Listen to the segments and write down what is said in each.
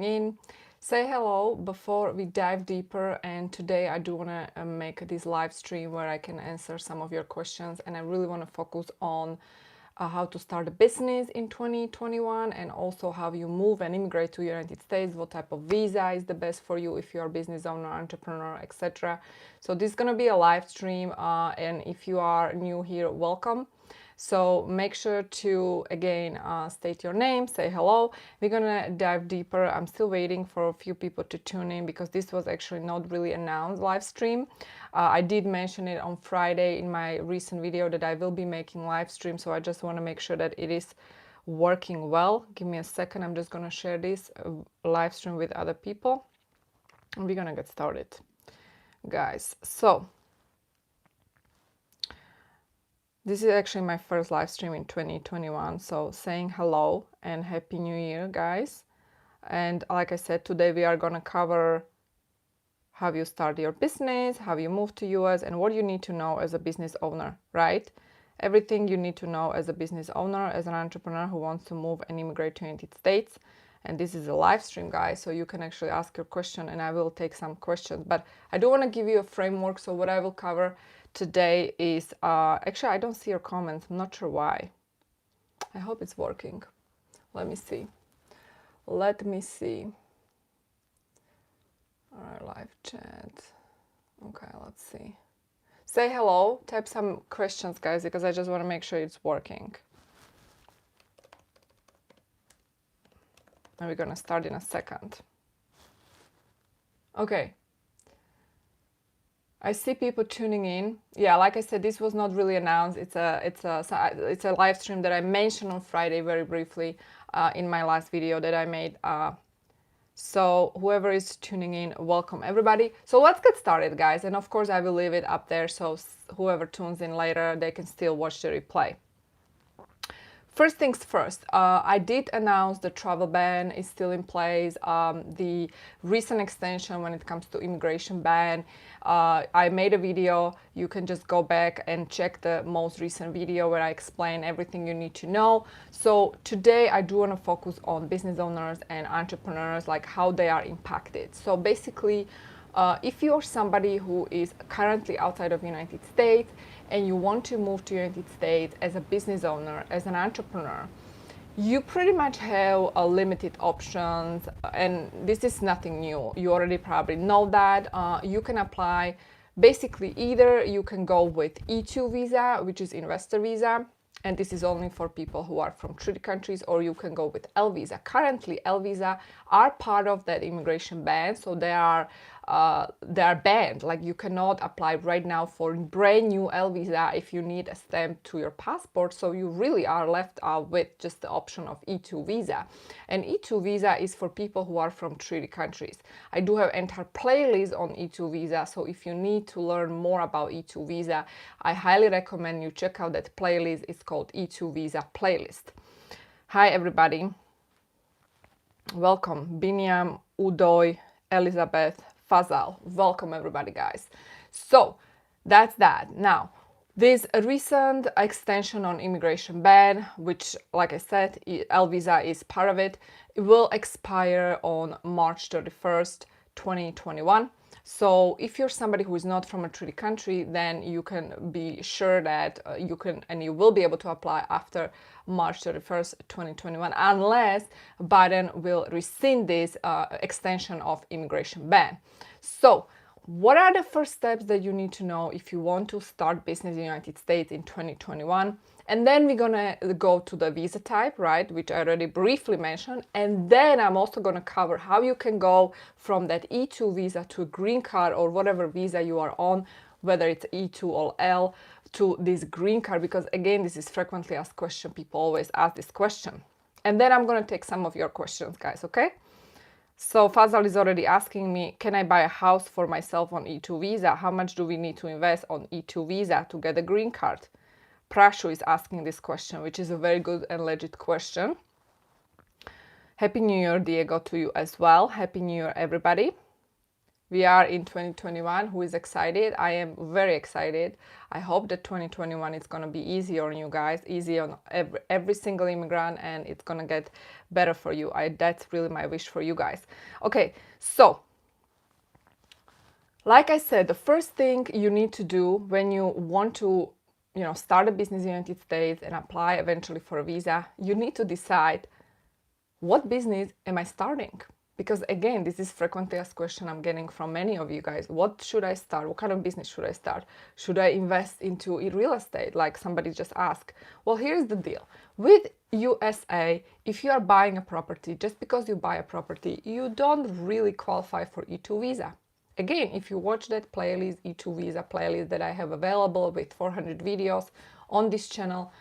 in. Say hello before we dive deeper, and today I do want to make this live stream where I can answer some of your questions, and I really want to focus on how to start a business in 2021 and also how you move and immigrate to United States, what type of visa is the best for you if you're a business owner, entrepreneur, etc. So this is going to be a live stream, and if you are new here, welcome. So make sure to, again, state your name, say hello. We're gonna dive deeper. I'm still waiting for a few people to tune in because this was actually not really announced live stream. I did mention it on Friday in my recent video that I will be making live stream, so I just want to make sure that it is working well. Give me a second. I'm just gonna share this live stream with other people and we're gonna get started, guys. So this is actually my first live stream in 2021, so saying hello and Happy New Year, guys. And like I said, today we are gonna cover how you start your business, how you move to US, and what you need to know as a business owner, right? Everything you need to know as a business owner, as an entrepreneur who wants to move and immigrate to the United States. And this is a live stream, guys, so you can actually ask your question and I will take some questions. But I do want to give you a framework, so what I will cover today is, actually I don't see your comments, I'm not sure why. I hope it's working. Let me see. Let me see. All right, live chat. Okay, let's see. Say hello, type some questions, guys, because I just want to make sure it's working. And we're gonna start in a second. Okay. I see people tuning in. Yeah, like I said, this was not really announced. It's a live stream that I mentioned on Friday very briefly in my last video that I made. So whoever is tuning in, welcome everybody. So let's get started, guys. And of course, I will leave it up there so whoever tunes in later, they can still watch the replay. First things first, I did announce the travel ban is still in place. The recent extension when it comes to immigration ban, I made a video. You can just go back and check the most recent video where I explain everything you need to know. So today I do want to focus on business owners and entrepreneurs, like how they are impacted. So basically, if you're somebody who is currently outside of the United States and you want to move to the United States as a business owner, as an entrepreneur, you pretty much have a limited options, and this is nothing new. You already probably know that. You can apply, basically either you can go with E2 visa, which is investor visa, and this is only for people who are from treaty countries, or you can go with L visa. Currently, L visa are part of that immigration ban, so they are banned. Like you cannot apply right now for brand new L visa if you need a stamp to your passport. So you really are left out with just the option of E2 visa. And E2 visa is for people who are from treaty countries. I do have entire playlist on E2 visa. So if you need to learn more about E2 visa, I highly recommend you check out that playlist. It's called E2 visa playlist. Hi everybody. Welcome. Binyam, Udoy, Elizabeth, Fazal. Welcome everybody, guys. So that's that. Now, this recent extension on immigration ban, which, like I said, L visa is part of it, it will expire on March 31st, 2021. So if you're somebody who is not from a treaty country, then you can be sure that you can and you will be able to apply after March 31st, 2021, unless Biden will rescind this extension of immigration ban. So what are the first steps that you need to know if you want to start business in the United States in 2021? And then we're gonna go to the visa type, right, which I already briefly mentioned. And then I'm also gonna cover how you can go from that E2 visa to a green card or whatever visa you are on, whether it's E2 or L, to this green card, because again, this is frequently asked question. People always ask this question. And then I'm gonna take some of your questions, guys, okay? So Fazal is already asking me, can I buy a house for myself on E2 visa? How much do we need to invest on E2 visa to get a green card? Prashu is asking this question, which is a very good and legit question. Happy New Year, Diego, to you as well. Happy New Year, everybody. We are in 2021. Who is excited? I am very excited. I hope that 2021 is going to be easy on you guys, easy on every single immigrant, and it's going to get better for you. That's really my wish for you guys. Okay, so like I said, the first thing you need to do when you want to, start a business in the United States and apply eventually for a visa, you need to decide, what business am I starting? Because again, this is frequently asked question I'm getting from many of you guys. What should I start? What kind of business should I start? Should I invest into real estate, like somebody just asked? Well, here's the deal. With USA, if you are buying a property, just because you buy a property, you don't really qualify for E2 visa. Again, if you watch that playlist, E2 visa playlist that I have available with 400 videos on this channel,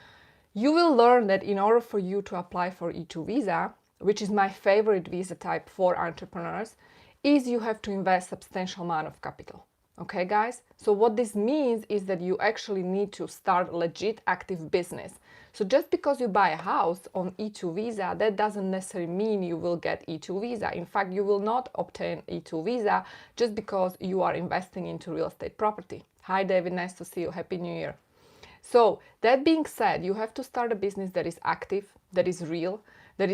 you will learn that in order for you to apply for E2 visa, which is my favorite visa type for entrepreneurs, is you have to invest substantial amount of capital. Okay, guys? So what this means is that you actually need to start a legit active business. So just because you buy a house on E2 visa, that doesn't necessarily mean you will get E2 visa. In fact, you will not obtain E2 visa just because you are investing into real estate property. Hi, David. Nice to see you. Happy New Year. So that being said, you have to start a business that is active, that is real, that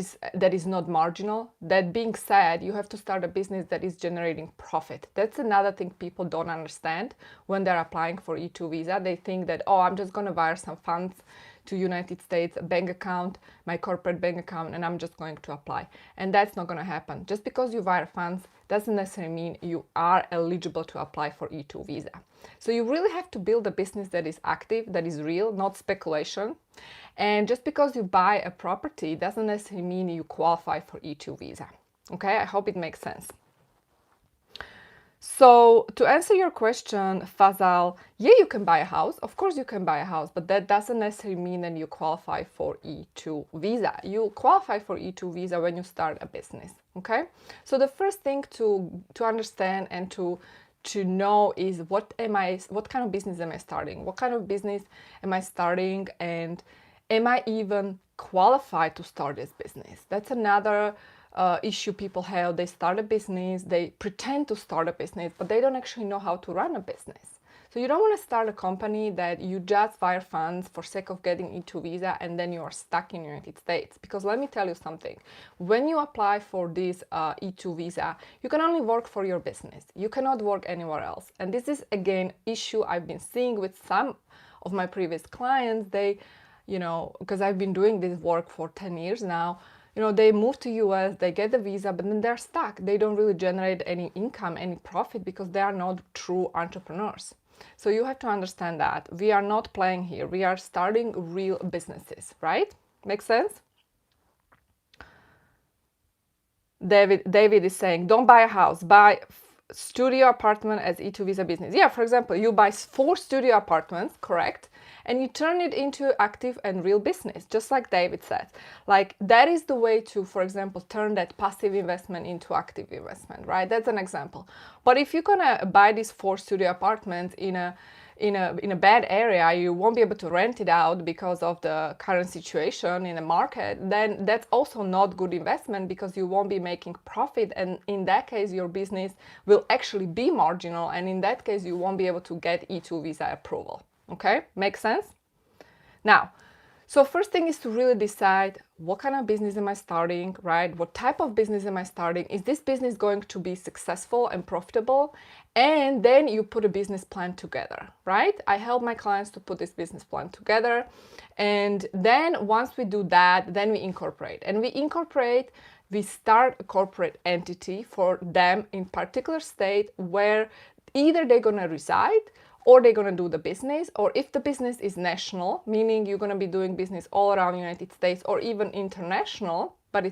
is not marginal. That being said, you have to start a business that is generating profit. That's another thing people don't understand when they're applying for E2 visa. They think that, oh, I'm just going to wire some funds to United States, a bank account, my corporate bank account, and I'm just going to apply. And that's not going to happen. Just because you wire funds doesn't necessarily mean you are eligible to apply for E2 visa. So you really have to build a business that is active, that is real, not speculation. And just because you buy a property doesn't necessarily mean you qualify for E2 visa. Okay, I hope it makes sense. So to answer your question, Fazal, yeah, you can buy a house. Of course you can buy a house, but that doesn't necessarily mean that you qualify for E2 visa. You qualify for E2 visa when you start a business, okay? So the first thing to understand and to know is what kind of business am I starting? What kind of business am I starting, and am I even qualified to start this business? That's another issue people have. They start a business, they pretend to start a business, but they don't actually know how to run a business. So you don't want to start a company that you just wire funds for sake of getting E2 visa and then you are stuck in the United States. Because let me tell you something, when you apply for this E2 visa, you can only work for your business. You cannot work anywhere else. And this is again issue I've been seeing with some of my previous clients. They, because I've been doing this work for 10 years now, they move to US, they get the visa, but then they're stuck. They don't really generate any income, any profit, because they are not true entrepreneurs. So you have to understand that we are not playing here. We are starting real businesses, right? Make sense? David is saying, don't buy a house, buy studio apartment as E2 visa business. Yeah, for example, you buy 4 studio apartments, correct? And you turn it into active and real business, just like David said. Like that is the way to, for example, turn that passive investment into active investment, right? That's an example. But if you're gonna buy these 4 studio apartments in a bad area, you won't be able to rent it out because of the current situation in the market, then that's also not good investment, because you won't be making profit, and in that case your business will actually be marginal, and in that case you won't be able to get E2 visa approval. Okay, makes sense? Now, so first thing is to really decide, what kind of business am I starting, right? What type of business am I starting? Is this business going to be successful and profitable? And then you put a business plan together, right? I help my clients to put this business plan together. And then once we do that, then we incorporate. And we start a corporate entity for them in particular state where either they're gonna reside or they're going to do the business, or if the business is national, meaning you're going to be doing business all around the United States or even international, but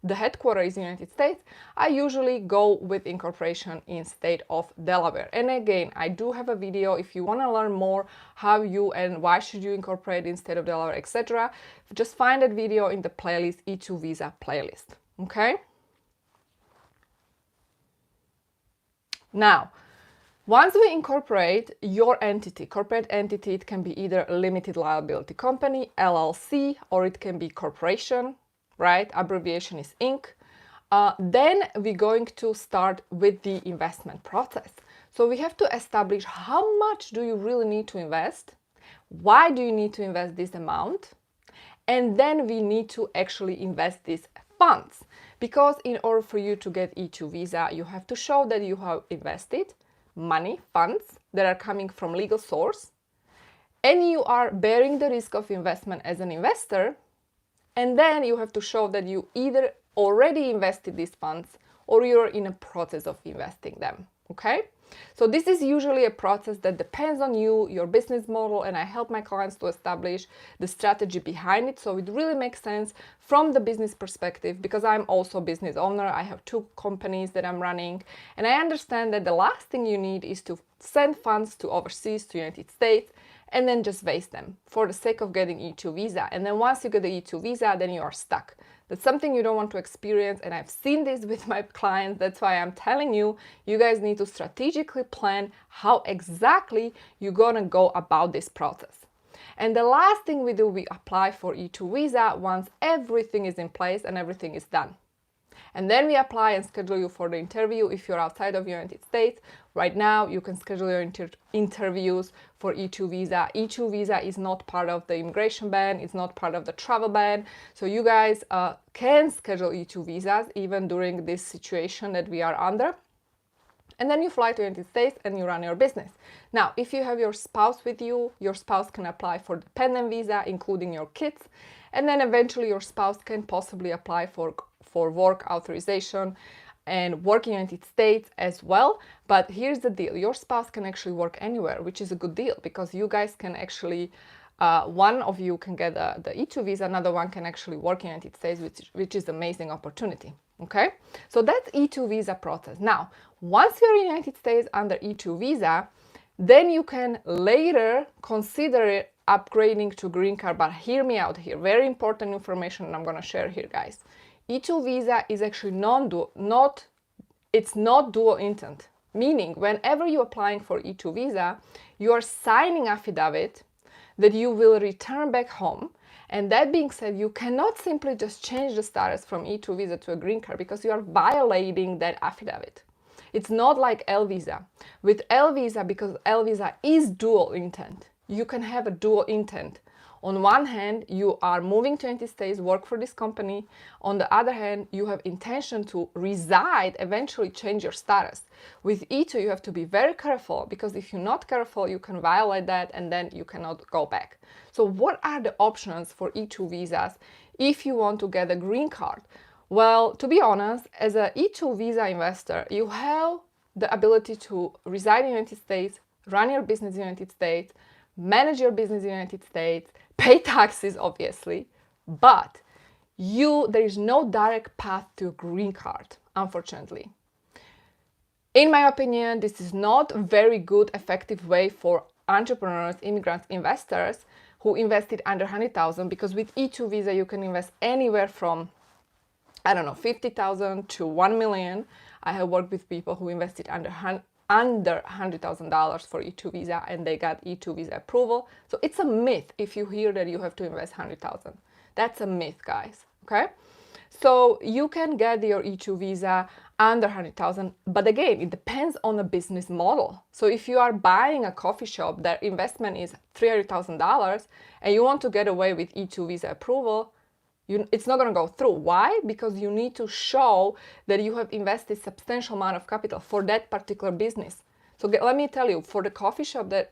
the headquarters is in the United States, I usually go with incorporation in state of Delaware. And again, I do have a video if you want to learn more how you and why should you incorporate in state of Delaware, etc. Just find that video in the playlist, E2 visa playlist. Okay? Now, once we incorporate your entity, corporate entity, it can be either a limited liability company, LLC, or it can be corporation, right? Abbreviation is Inc. Then we're going to start with the investment process. So we have to establish how much do you really need to invest, why do you need to invest this amount, and then we need to actually invest these funds. Because in order for you to get E2 visa, you have to show that you have invested money, funds that are coming from legal source, and you are bearing the risk of investment as an investor, and then you have to show that you either already invested these funds or you're in a process of investing them, okay? So this is usually a process that depends on you, your business model, and I help my clients to establish the strategy behind it. So it really makes sense from the business perspective, because I'm also a business owner. I have 2 companies that I'm running, and I understand that the last thing you need is to send funds to overseas, to United States, and then just waste them for the sake of getting E2 visa. And then once you get the E2 visa, then you are stuck. That's something you don't want to experience, and I've seen this with my clients. That's why I'm telling you, you guys need to strategically plan how exactly you're gonna go about this process. And the last thing we do, we apply for E2 visa once everything is in place and everything is done. And then we apply and schedule you for the interview if you're outside of the United States. Right now, you can schedule your interviews for E2 visa. E2 visa is not part of the immigration ban. It's not part of the travel ban. So you guys can schedule E2 visas even during this situation that we are under. And then you fly to the United States and you run your business. Now, if you have your spouse with you, your spouse can apply for dependent visa, including your kids. And then eventually your spouse can possibly apply for work authorization and work in the United States as well. But here's the deal. Your spouse can actually work anywhere, which is a good deal, because you guys can actually, one of you can get the E2 visa, another one can actually work in the United States, which is an amazing opportunity. Okay, so that's E2 visa process. Now, once you're in the United States under E2 visa, then you can later consider upgrading to green card. But hear me out here. Very important information I'm going to share here, guys. E2 visa is actually it's not dual intent. Meaning, whenever you're applying for E2 visa, you are signing affidavit that you will return back home. And that being said, you cannot simply just change the status from E2 visa to a green card, because you are violating that affidavit. It's not like L visa. With L visa, because L visa is dual intent, you can have a dual intent. On one hand, you are moving to the United States, work for this company. On the other hand, you have intention to reside, eventually change your status. With E2, you have to be very careful, because if you're not careful, you can violate that and then you cannot go back. So what are the options for E2 visas if you want to get a green card? Well, to be honest, as an E2 visa investor, you have the ability to reside in the United States, run your business in the United States, manage your business in the United States, pay taxes, obviously, but there is no direct path to a green card, unfortunately. In my opinion, this is not a very good, effective way for entrepreneurs, immigrants, investors who invested under 100,000, because with E2 visa, you can invest anywhere from, I don't know, 50,000 to 1 million. I have worked with people who invested under $100,000 for E2 visa and they got E2 visa approval. So it's a myth if you hear that you have to invest 100,000. That's a myth, guys. Okay, so you can get your E2 visa under 100,000, but again, it depends on the business model. So if you are buying a coffee shop, their investment is $300,000 and you want to get away with E2 visa approval, it's not going to go through. Why? Because you need to show that you have invested substantial amount of capital for that particular business. So let me tell you, for the coffee shop the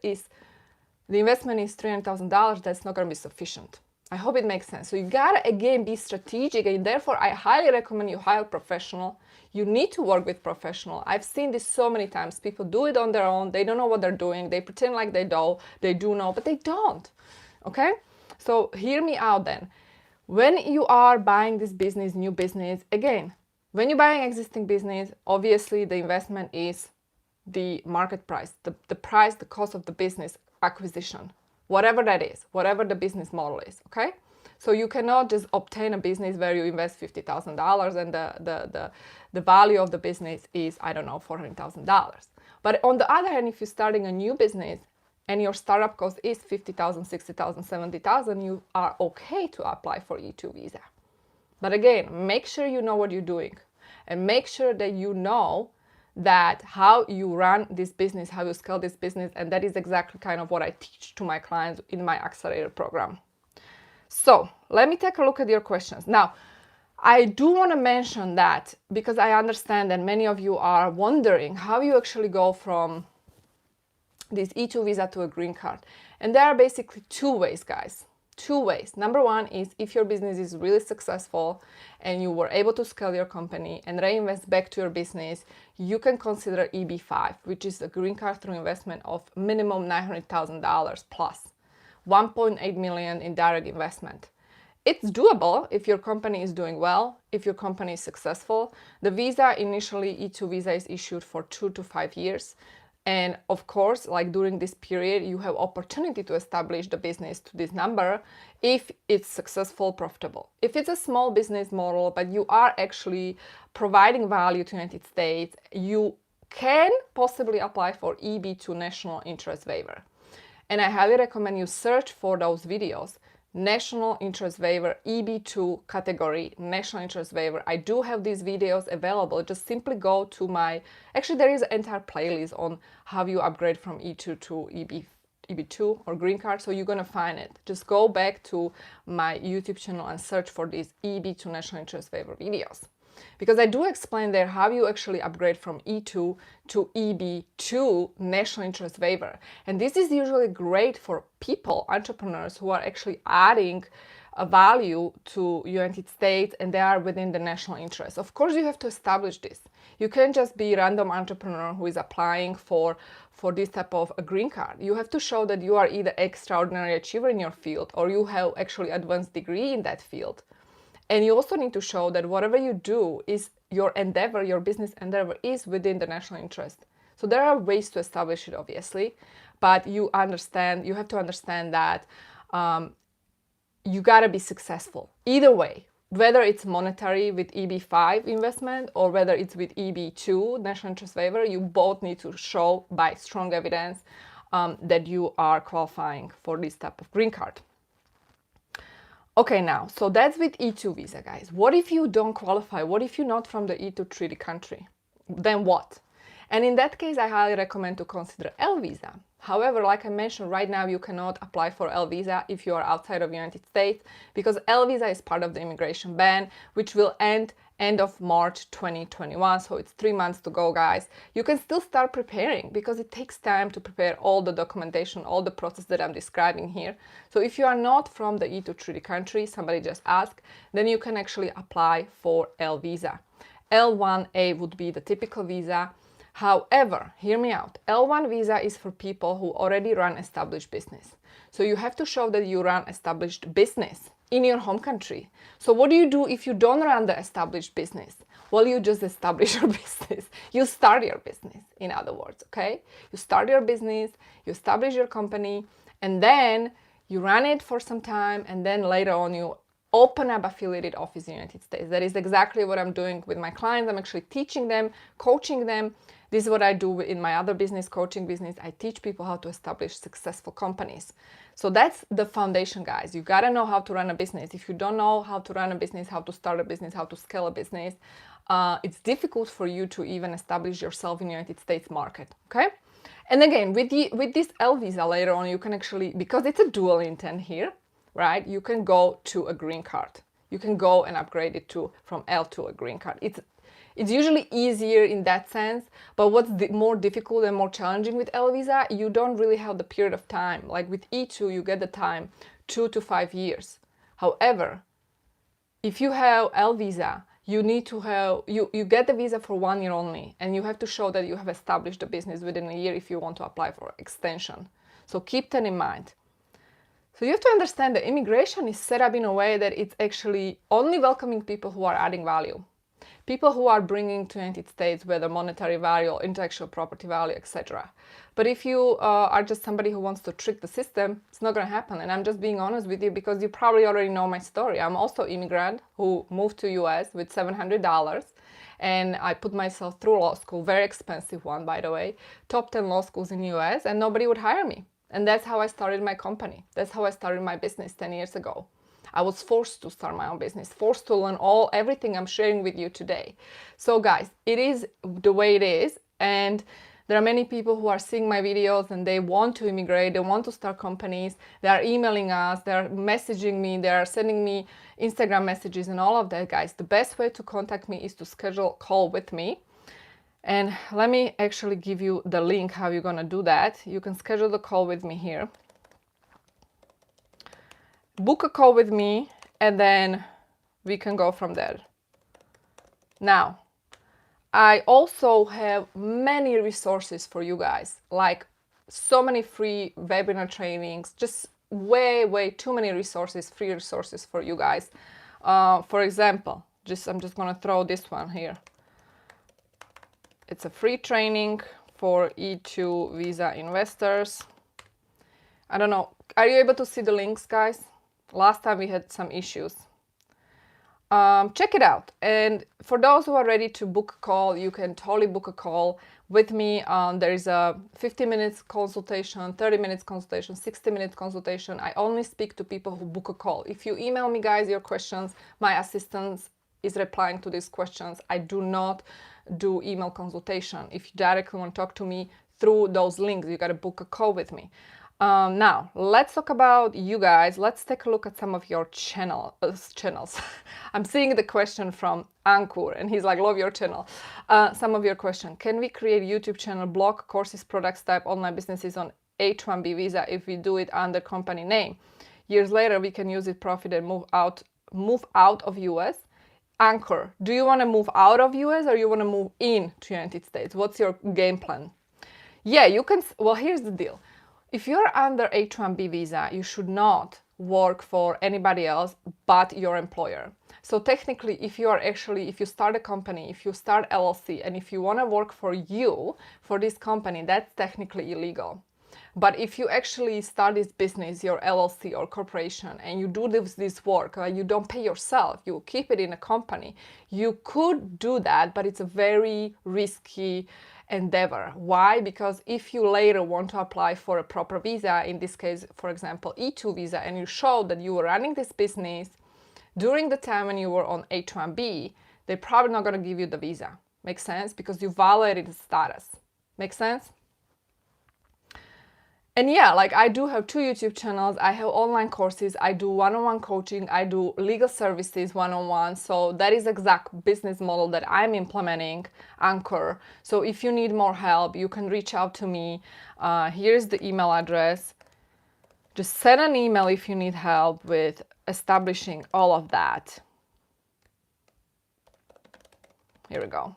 investment is $300,000, that's not going to be sufficient. I hope it makes sense. So you gotta, again, be strategic, and therefore I highly recommend you hire a professional. You need to work with professional. I've seen this so many times. People do it on their own. They don't know what they're doing. They pretend like they do know, but they don't. Okay? So hear me out then. When you are buying this business, new business, again, when you're buying existing business, obviously the investment is the market price, the price, the cost of the business acquisition, whatever that is, whatever the business model is, okay? So you cannot just obtain a business where you invest $50,000 and the value of the business is, I don't know, $400,000. But on the other hand, if you're starting a new business, and your startup cost is $50,000, $60,000, $70,000, you are okay to apply for E2 visa. But again, make sure you know what you're doing. and make sure that you know that how you run this business, how you scale this business, and that is exactly kind of what I teach to my clients in my accelerator program. So let me take a look at your questions. Now, I do want to mention that because I understand that many of you are wondering how you actually go from this E2 visa to a green card. And there are basically two ways, guys. Two ways. Number one is if your business is really successful and you were able to scale your company and reinvest back to your business, you can consider EB5, which is a green card through investment of minimum $900,000 plus 1.8 million in direct investment. It's doable if your company is doing well, if your company is successful. The visa, initially E2 visa, is issued for 2 to 5 years. And of course, like during this period, you have opportunity to establish the business to this number if it's successful, profitable. If it's a small business model, but you are actually providing value to the United States, you can possibly apply for EB2 national interest waiver. And I highly recommend you search for those videos. National interest waiver, EB2 category, national interest waiver. I do have these videos available. Just simply go to my, actually there is an entire playlist on how you upgrade from E2 to EB2 or green card, so you're gonna find it. Just go back to my YouTube channel and search for these EB2 national interest waiver videos. Because I do explain there how you actually upgrade from E2 to EB2 national interest waiver. And this is usually great for people, entrepreneurs who are actually adding a value to United States and they are within the national interest. Of course, you have to establish this. You can't just be a random entrepreneur who is applying for this type of a green card. You have to show that you are either extraordinary achiever in your field or you have actually advanced degree in that field. And you also need to show that whatever you do is your endeavor, your business endeavor is within the national interest. So there are ways to establish it, obviously, but you have to understand that you gotta be successful. Either way, whether it's monetary with EB5 investment or whether it's with EB2 national interest waiver, you both need to show by strong evidence that you are qualifying for this type of green card. Okay, now, so that's with E2 visa, guys. What if you don't qualify? What if you're not from the E2 treaty country? Then what? And in that case, I highly recommend to consider L visa. However, like I mentioned, right now you cannot apply for L visa if you are outside of the United States because L visa is part of the immigration ban, which will end of March 2021. So it's 3 months to go, guys. You can still start preparing because it takes time to prepare all the documentation, all the process that I'm describing here. So if you are not from the E2 treaty country, somebody just asked, then you can actually apply for L visa. L1A would be the typical visa. However, hear me out, L1 visa is for people who already run established business. So you have to show that you run established business in your home country. So what do you do if you don't run the established business? Well, you just establish your business. You start your business, in other words, okay? You start your business, you establish your company, and then you run it for some time, and then later on you open up affiliated office in the United States. That is exactly what I'm doing with my clients. I'm actually teaching them, coaching them. This is what I do in my other business, coaching business. I teach people how to establish successful companies. So that's the foundation, guys. You gotta know how to run a business. If you don't know how to run a business, how to start a business, how to scale a business, it's difficult for you to even establish yourself in the United States market, okay? And again, with this L visa later on, you can actually, because it's a dual intent here, right? You can go to a green card. You can go and upgrade it from L to a green card. It's usually easier in that sense, but what's more difficult and more challenging with L visa, you don't really have the period of time. Like with E2, you get the time 2 to 5 years. However, if you have L visa, you need to have, you get the visa for 1 year only, and you have to show that you have established a business within a year if you want to apply for extension. So keep that in mind. So you have to understand that immigration is set up in a way that it's actually only welcoming people who are adding value. People who are bringing to the United States, whether monetary value, intellectual property value, etc. But if you are just somebody who wants to trick the system, it's not going to happen. And I'm just being honest with you because you probably already know my story. I'm also an immigrant who moved to US with $700. And I put myself through law school, very expensive one, by the way, top 10 law schools in the US, and nobody would hire me. And that's how I started my company. That's how I started my business 10 years ago. I was forced to start my own business, forced to learn everything I'm sharing with you today. So guys, it is the way it is, and there are many people who are seeing my videos and they want to immigrate, they want to start companies, they are emailing us, they are messaging me, they are sending me Instagram messages and all of that, guys. The best way to contact me is to schedule a call with me. And let me actually give you the link how you're gonna do that. You can schedule the call with me here. Book a call with me and then we can go from there. Now, I also have many resources for you guys, like so many free webinar trainings, just way too many resources, free resources for you guys. For example, I'm just gonna throw this one here. It's a free training for E2 visa investors. I don't know, are you able to see the links, guys? Last time we had some issues. Check it out. And for those who are ready to book a call, you can totally book a call with me. There is a 50 minutes consultation, 30 minutes consultation, 60 minutes consultation. I only speak to people who book a call. If you email me, guys, your questions, my assistant is replying to these questions. I do not do email consultation. If you directly want to talk to me through those links, you got to book a call with me. Now, let's talk about you guys. Let's take a look at some of your channels. I'm seeing the question from Ankur, and he's like, love your channel. Some of your question. Can we create YouTube channel, blog, courses, products, type online businesses on H-1B visa if we do it under company name? Years later, we can use it, profit, and move out of US. Ankur, do you want to move out of US or you want to move in to United States? What's your game plan? Yeah, you can. Well, here's the deal. If you're under H-1B visa, you should not work for anybody else but your employer. So technically, if you start a company, if you start LLC, and if you want to work for this company, that's technically illegal. But if you actually start this business, your LLC or corporation, and you do this work, you don't pay yourself, you keep it in a company, you could do that, but it's a very risky endeavor. Why? Because if you later want to apply for a proper visa, in this case, for example, E2 visa, and you show that you were running this business during the time when you were on H-1B, they're probably not going to give you the visa. Makes sense? Because you violated the status. Makes sense? And yeah, like I do have 2 YouTube channels, I have online courses, I do one-on-one coaching, I do legal services one-on-one. So that is exact business model that I'm implementing, Anchor. So if you need more help, you can reach out to me. Here's the email address. Just send an email if you need help with establishing all of that. Here we go.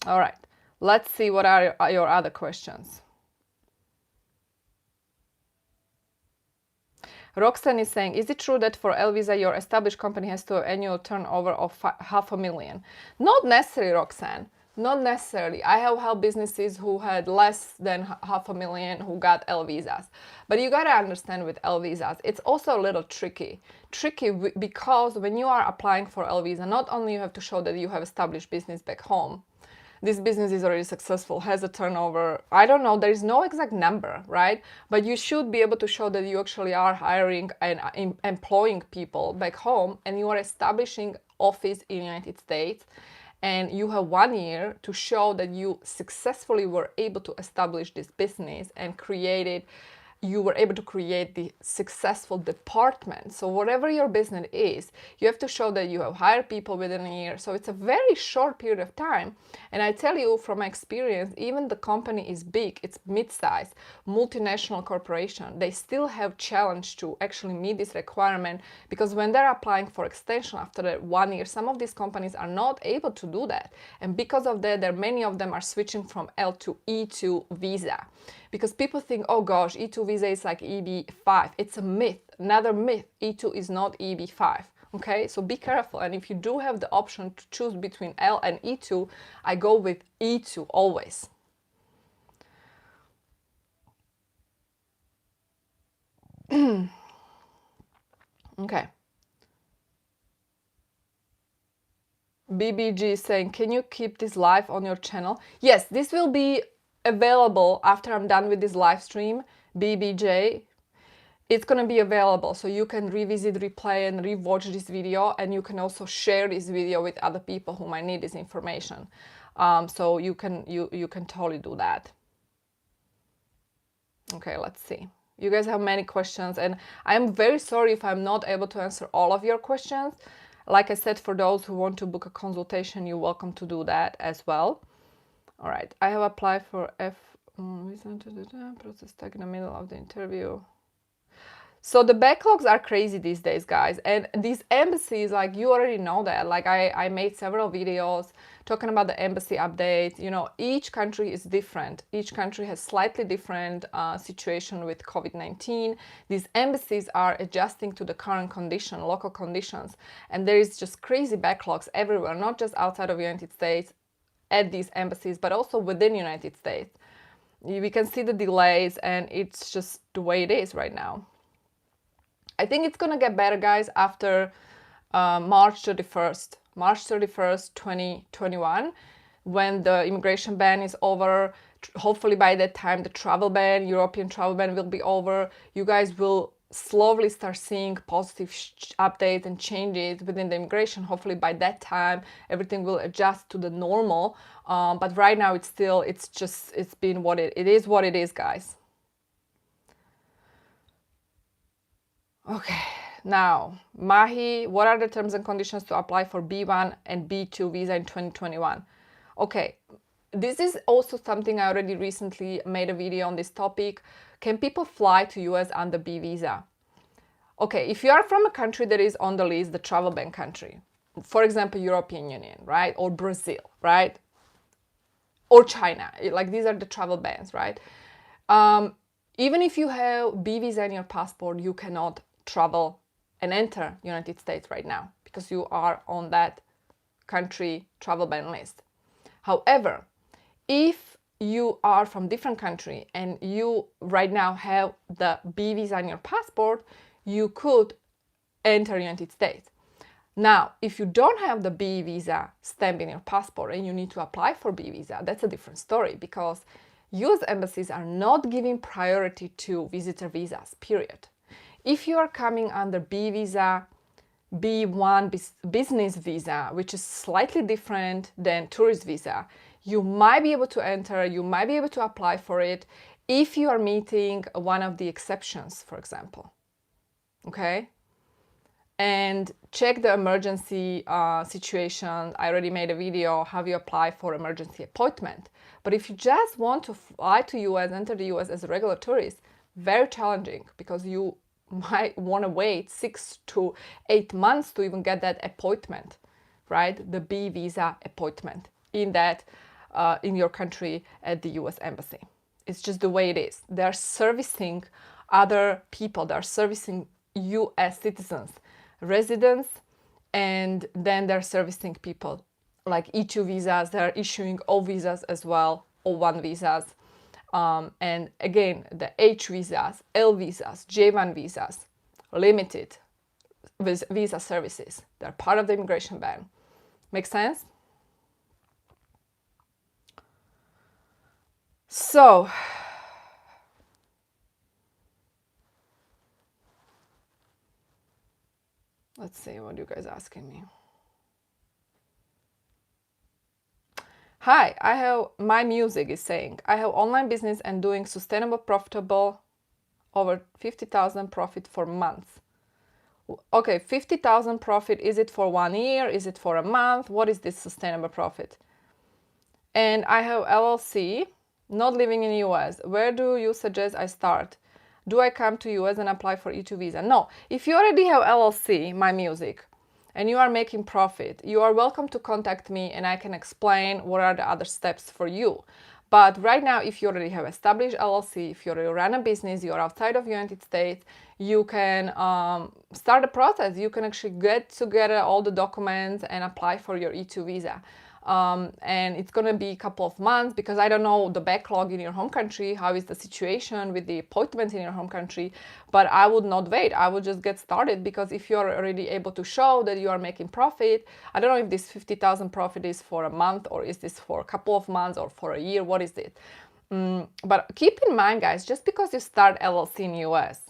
All right, let's see what are your other questions. Roxanne is saying, is it true that for L visa your established company has to have annual turnover of $500,000? Not necessarily, Roxanne. Not necessarily. I have helped businesses who had less than $500,000 who got L visas. But you gotta understand with L visas, it's also a little tricky. Because when you are applying for L visa, not only you have to show that you have established business back home, this business is already successful, has a turnover, I don't know, there is no exact number, right? But you should be able to show that you actually are hiring and employing people back home, and you are establishing office in the United States, and you have 1 year to show that you successfully were able to establish this business and you were able to create the successful department. So whatever your business is, you have to show that you have hired people within a year. So it's a very short period of time. And I tell you from my experience, even the company is big, it's mid-sized, multinational corporation, they still have challenge to actually meet this requirement, because when they're applying for extension after that 1 year, some of these companies are not able to do that. And because of that, many of them are switching from L to E2 visa. Because people think, oh gosh, E2 visa is like EB5. It's a myth, another myth. E2 is not EB5, okay? So be careful. And if you do have the option to choose between L and E2, I go with E2 always. Okay. BBG is saying, can you keep this live on your channel? Yes, this will be available after I'm done with this live stream. BBJ, it's going to be available, so you can revisit, replay, and rewatch this video, and you can also share this video with other people who might need this information. So you can totally do that. Okay, let's see. You guys have many questions, and I'm very sorry if I'm not able to answer all of your questions. Like I said, for those who want to book a consultation, you're welcome to do that as well. All right, I have applied for process stuck in the middle of the interview. So the backlogs are crazy these days, guys. And these embassies, like, you already know that. Like, I made several videos talking about the embassy updates. You know, each country is different. Each country has slightly different situation with COVID-19. These embassies are adjusting to the current condition, local conditions. And there is just crazy backlogs everywhere, not just outside of the United States at these embassies, but also within the United States. We can see the delays, and it's just the way it is right now. I think it's gonna get better, guys, after March 31st, 2021, when the immigration ban is over. Hopefully by that time, the travel ban, European travel ban, will be over. You guys will slowly start seeing positive updates and changes within the immigration. Hopefully by that time, everything will adjust to the normal. But right now, it's been what it is, what it is, guys. Okay, now, Mahi, what are the terms and conditions to apply for B1 and B2 visa in 2021? Okay, this is also something I already recently made a video on this topic. Can people fly to US under B visa? Okay, if you are from a country that is on the list, the travel ban country, for example, European Union, right? Or Brazil, right? Or China, like, these are the travel bans, right? Even if you have B visa in your passport, you cannot travel and enter United States right now because you are on that country travel ban list. However, if you are from different country and you right now have the B visa in your passport, you could enter United States. Now, if you don't have the B visa stamp in your passport and you need to apply for B visa, that's a different story, because US embassies are not giving priority to visitor visas, period. If you are coming under B visa, B1 business visa, which is slightly different than tourist visa, you might be able to enter, you might be able to apply for it if you are meeting one of the exceptions, for example. Okay? And check the emergency situation. I already made a video how you apply for emergency appointment. But if you just want to fly to US, enter the US as a regular tourist, very challenging, because you might want to wait 6 to 8 months to even get that appointment, right? The B visa appointment in your country at the US embassy. It's just the way it is. They're servicing other people. They're servicing US citizens, residents, and then they're servicing people like E2 visas. They're issuing O visas as well, O1 visas. And again, the H visas, L visas, J1 visas, limited visa services. They're part of the immigration ban. Make sense? So, let's see what you guys are asking me. Hi, my music is saying, I have online business and doing sustainable, profitable, over 50,000 profit for months. Okay, 50,000 profit, is it for 1 year? Is it for a month? What is this sustainable profit? And I have LLC, not living in US. Where do you suggest I start? Do I come to US and apply for E2 visa? No, if you already have LLC, my music, and you are making profit, you are welcome to contact me and I can explain what are the other steps for you. But right now, if you already have established LLC, if you already run a business, you're outside of the United States, you can start the process. You can actually get together all the documents and apply for your E2 visa. And it's going to be a couple of months, because I don't know the backlog in your home country, how is the situation with the appointments in your home country, but I would not wait. I would just get started, because if you're already able to show that you are making profit, I don't know if this 50,000 profit is for a month, or is this for a couple of months, or for a year, what is it? But keep in mind, guys, just because you start LLC in US,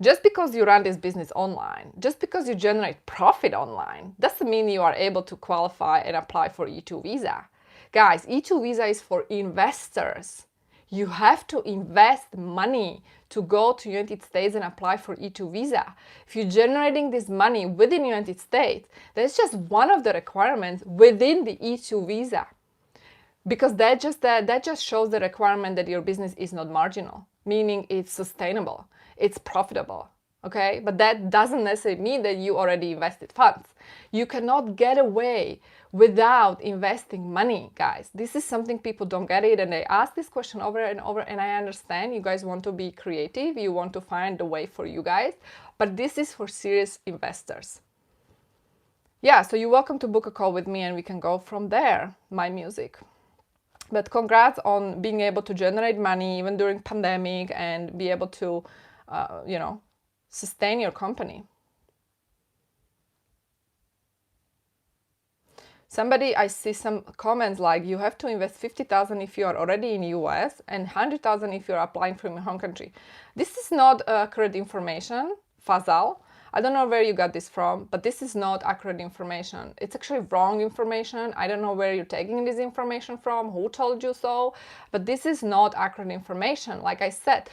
just because you run this business online, just because you generate profit online, doesn't mean you are able to qualify and apply for E2 visa. Guys, E2 visa is for investors. You have to invest money to go to United States and apply for E2 visa. If you're generating this money within United States, that's just one of the requirements within the E2 visa. Because that just shows the requirement that your business is not marginal, meaning it's sustainable, it's profitable, okay? But that doesn't necessarily mean that you already invested funds. You cannot get away without investing money, guys. This is something people don't get it, and they ask this question over and over, and I understand you guys want to be creative, you want to find a way for you guys, but this is for serious investors. Yeah, so you're welcome to book a call with me and we can go from there, my music. But congrats on being able to generate money even during pandemic and be able to, sustain your company. Somebody, I see some comments like you have to invest 50,000 if you are already in US and 100,000 if you're applying from your home country. This is not accurate information, Fazal. I don't know where you got this from, but this is not accurate information. It's actually wrong information. I don't know where you're taking this information from, who told you so, but this is not accurate information. Like I said,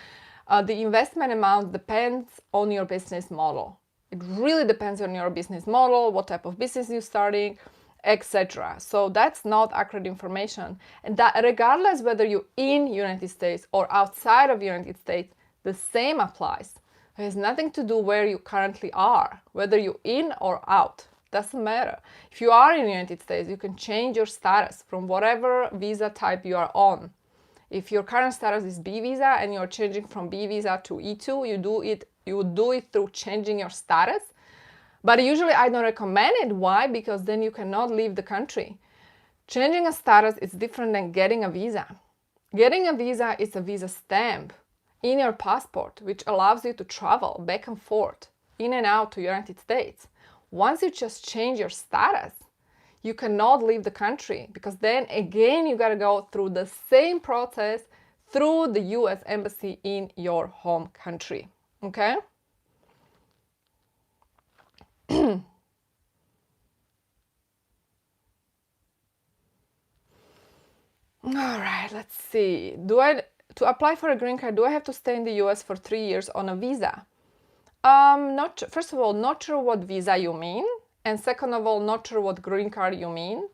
the investment amount depends on your business model. It really depends on your business model, what type of business you're starting, etc. So that's not accurate information. And that regardless whether you're in United States or outside of United States, the same applies. It has nothing to do where you currently are, whether you're in or out. Doesn't matter. If you are in the United States, you can change your status from whatever visa type you are on. If your current status is B visa and you're changing from B visa to E2, you would do it through changing your status. But usually I don't recommend it. Why? Because then you cannot leave the country. Changing a status is different than getting a visa. Getting a visa is a visa stamp in your passport, which allows you to travel back and forth, in and out to United States. Once you just change your status, you cannot leave the country, because then again you gotta go through the same process through the US Embassy in your home country, okay? All right, let's see. To apply for a green card, do I have to stay in the US for 3 years on a visa? First of all, not sure what visa you mean. And second of all, not sure what green card you mean.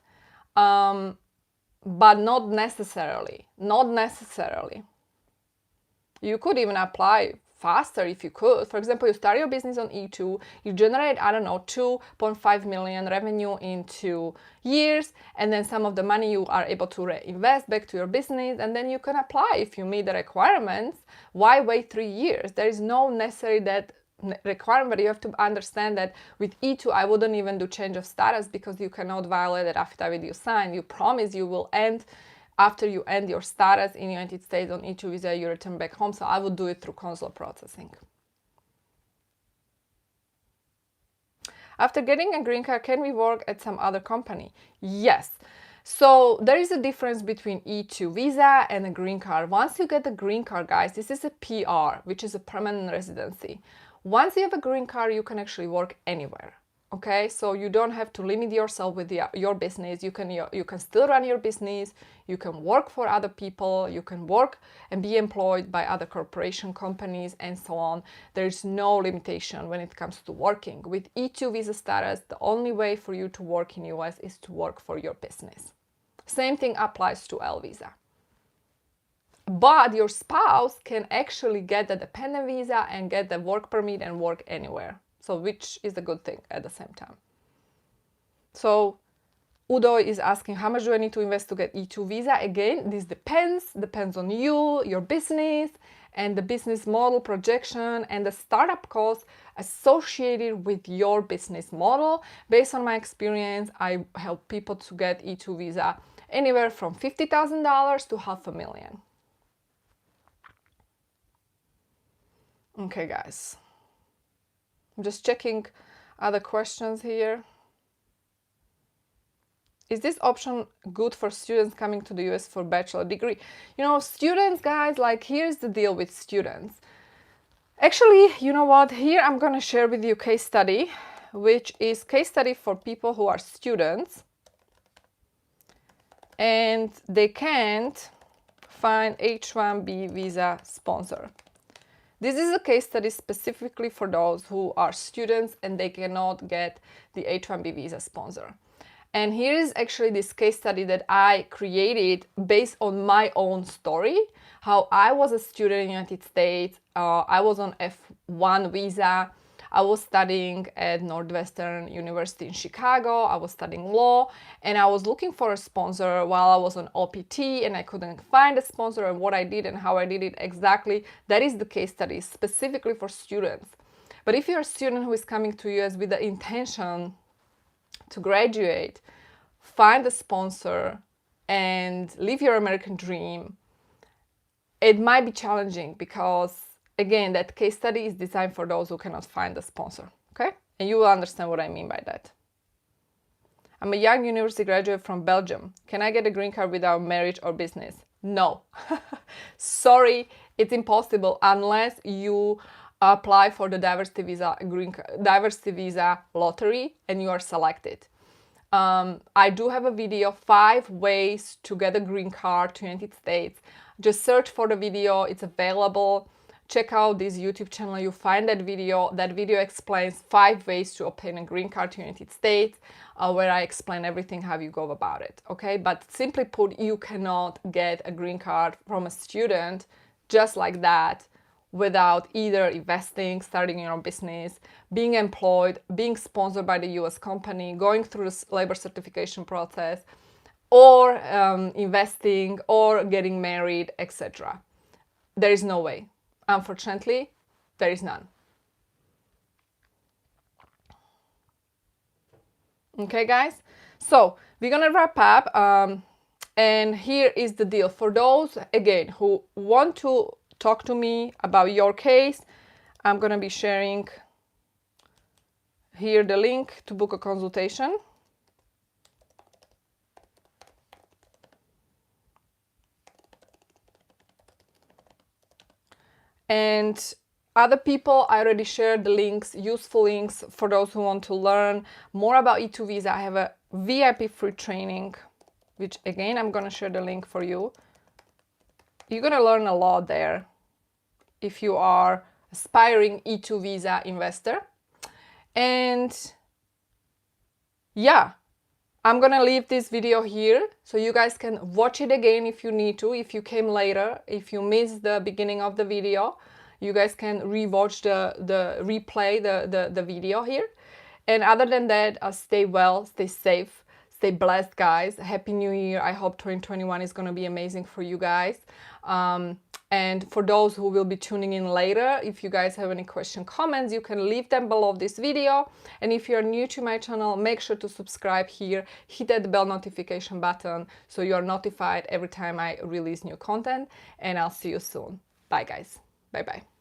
But not necessarily. Not necessarily. You could even apply faster if you could. For example, you start your business on E2, you generate, I don't know, 2.5 million revenue in 2 years, and then some of the money you are able to reinvest back to your business, and then you can apply if you meet the requirements. Why wait 3 years? There is no necessary that requirement, but you have to understand that with E2, I wouldn't even do change of status because you cannot violate that affidavit you signed. You promise you will end after you end your status in the United States on E2 visa, you return back home. So I would do it through consular processing. After getting a green card, can we work at some other company? Yes. So there is a difference between E2 visa and a green card. Once you get the green card, guys, this is a PR, which is a permanent residency. Once you have a green card, you can actually work anywhere. Okay, so you don't have to limit yourself with your business. You can still run your business. You can work for other people. You can work and be employed by other corporation companies and so on. There is no limitation when it comes to working. With E2 visa status, the only way for you to work in US is to work for your business. Same thing applies to L visa. But your spouse can actually get the dependent visa and get the work permit and work anywhere. So which is a good thing at the same time. So Udo is asking, how much do I need to invest to get E2 visa? Again, this depends on you, your business, and the business model projection and the startup costs associated with your business model. Based on my experience, I help people to get E2 visa anywhere from $50,000 to $500,000. Okay, guys. I'm just checking other questions here. Is this option good for students coming to the US for bachelor degree? You know, students, guys, like here's the deal with students. Actually, you know what? Here I'm going to share with you case study, which is case study for people who are students and they can't find H-1B visa sponsor. This is a case study specifically for those who are students and they cannot get the H-1B visa sponsor. And here is actually this case study that I created based on my own story, how I was a student in the United States. I was on F1 visa. I was studying at Northwestern University in Chicago. I was studying law and I was looking for a sponsor while I was on OPT and I couldn't find a sponsor, and what I did and how I did it exactly. That is the case study specifically for students. But if you're a student who is coming to US with the intention to graduate, find a sponsor and live your American dream, it might be challenging because, again, that case study is designed for those who cannot find a sponsor, okay? And you will understand what I mean by that. I'm a young university graduate from Belgium. Can I get a green card without marriage or business? No. Sorry, it's impossible unless you apply for the diversity visa lottery and you are selected. I do have a video, 5 ways to get a green card to United States. Just search for the video, it's available. Check out this YouTube channel, you find that video. That video explains 5 ways to obtain a green card to United States, where I explain everything, how you go about it, okay? But simply put, you cannot get a green card from a student just like that without either investing, starting your own business, being employed, being sponsored by the US company, going through the labor certification process, or investing, or getting married, etc. There is no way. Unfortunately, there is none. Okay, guys? So we're gonna wrap up, and here is the deal. For those, again, who want to talk to me about your case, I'm gonna be sharing here the link to book a consultation. And other people, I already shared the links, useful links for those who want to learn more about E2 visa. I have a VIP free training, which again, I'm gonna share the link for you. You're gonna learn a lot there if you are aspiring E2 visa investor. And yeah, I'm gonna leave this video here so you guys can watch it again if you need to. If you came later, if you missed the beginning of the video, you guys can rewatch the video here. And other than that, stay well, stay safe, stay blessed, guys. Happy New Year. I hope 2021 is gonna be amazing for you guys. And for those who will be tuning in later, if you guys have any question, comments, you can leave them below this video. And if you're new to my channel, make sure to subscribe here, hit that bell notification button so you're notified every time I release new content. And I'll see you soon. Bye, guys. Bye-bye.